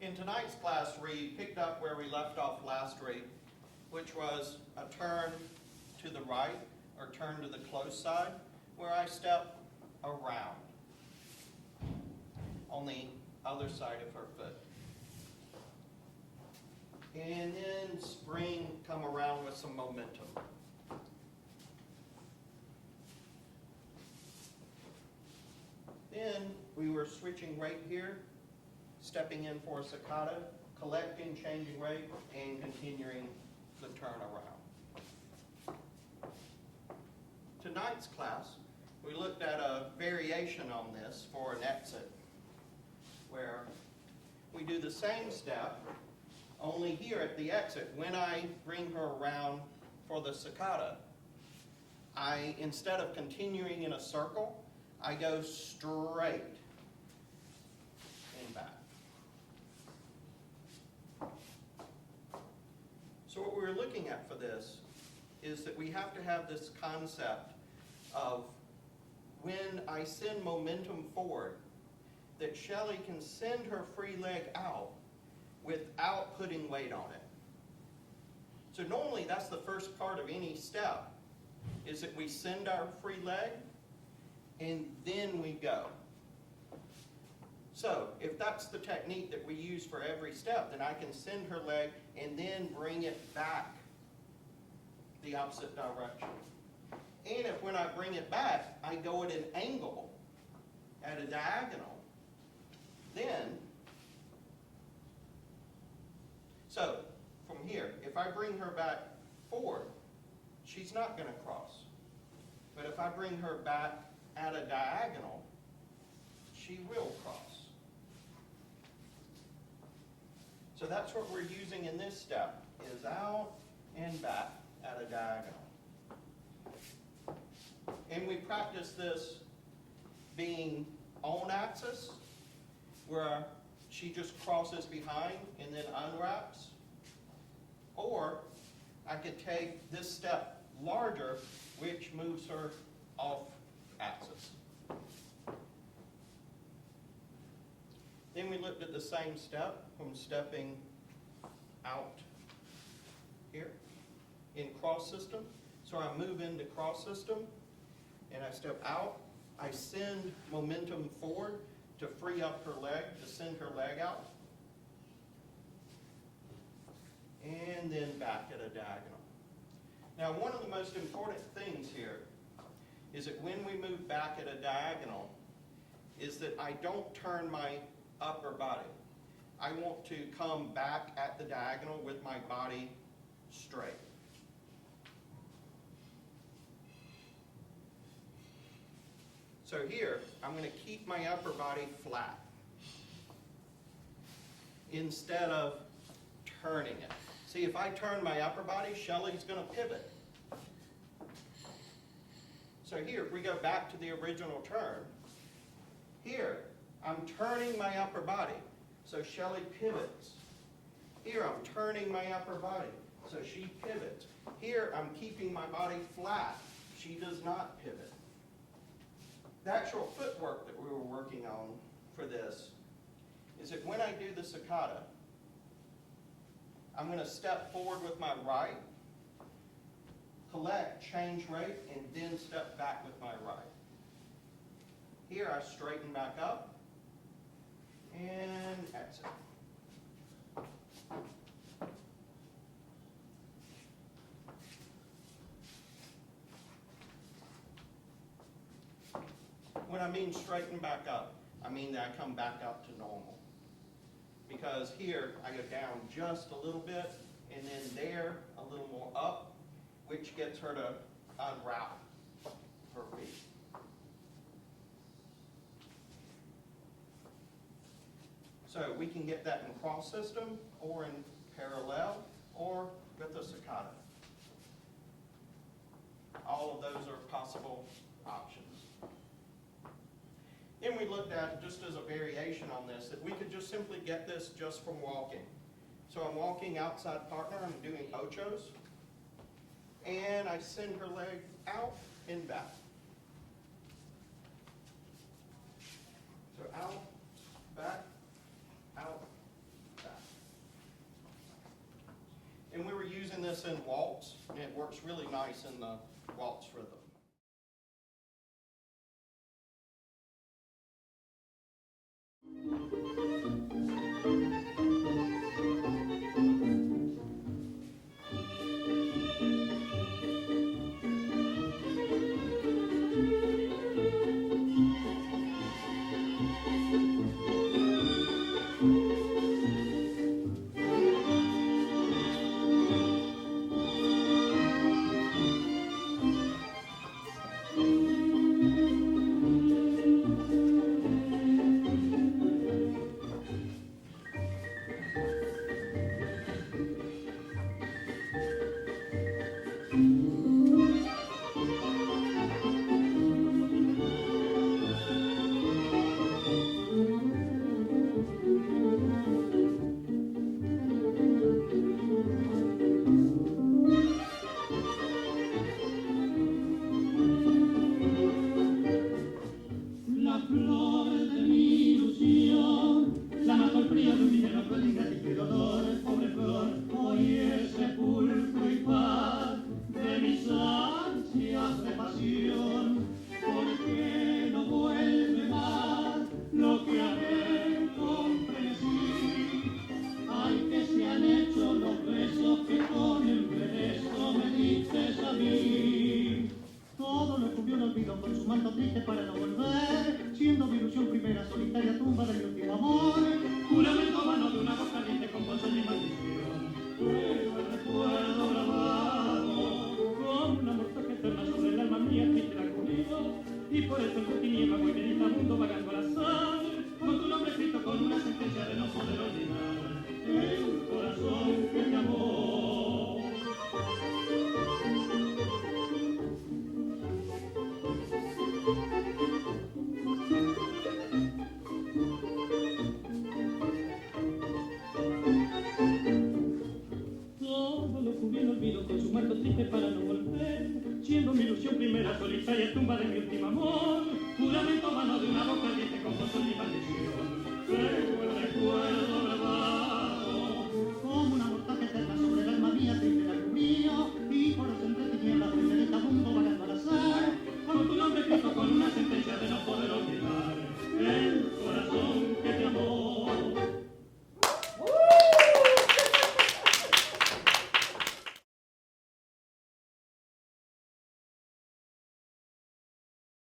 In tonight's class, we picked up where we left off last week, which was a turn to the right, or turn to the close side, where I step around on the other side of her foot. And then spring, come around with some momentum. Then we were switching right here, stepping in for a Sacada, collecting, changing rate, and continuing the turnaround. Tonight's class, we looked at a variation on this for an exit, where we do the same step, only here at the exit, when I bring her around for the Sacada, instead of continuing in a circle, I go straight and back. So what we're looking at for this is that we have to have this concept of when I send momentum forward, that Shelley can send her free leg out without putting weight on it. So normally that's the first part of any step, is that we send our free leg and then we go. So if that's the technique that we use for every step, then I can send her leg and then bring it back the opposite direction. And if when I bring it back, I go at an angle, at a diagonal, then, so from here, if I bring her back forward, she's not going to cross. But if I bring her back at a diagonal, she will cross. So that's what we're using in this step, is out and back at a diagonal. And we practice this being on axis, where she just crosses behind and then unwraps. Or I could take this step larger, which moves her off axis. Then we looked at the same step from stepping out here in cross system. So I move into cross system and I step out. I send momentum forward to free up her leg, to send her leg out. And then back at a diagonal. Now, one of the most important things here is that when we move back at a diagonal, is that I don't turn my upper body. I want to come back at the diagonal with my body straight. So here, I'm going to keep my upper body flat instead of turning it. See, if I turn my upper body, Shelley's going to pivot. So here, if we go back to the original turn, here, I'm turning my upper body, so Shelley pivots. Here, I'm turning my upper body, so she pivots. Here, I'm keeping my body flat. She does not pivot. The actual footwork that we were working on for this is that when I do the Sacada, I'm going to step forward with my right, collect, change rate, and then step back with my right. Here I straighten back up and exit. When I mean straighten back up, I mean that I come back up to normal. Because here I go down just a little bit, and then there a little more up, which gets her to unwrap her feet. So we can get that in cross system, or in parallel, or with the Sacada. All of those are possible options. Then we looked at, just as a variation on this, that we could just simply get this just from walking. So I'm walking outside partner, I'm doing ochos, and I send her leg out and back. So out, back, out, this in waltz, and it works really nice in the waltz rhythm. Solitaria tumba de mi último amor, juramento vano de una boca ardiente con pozos y maldición.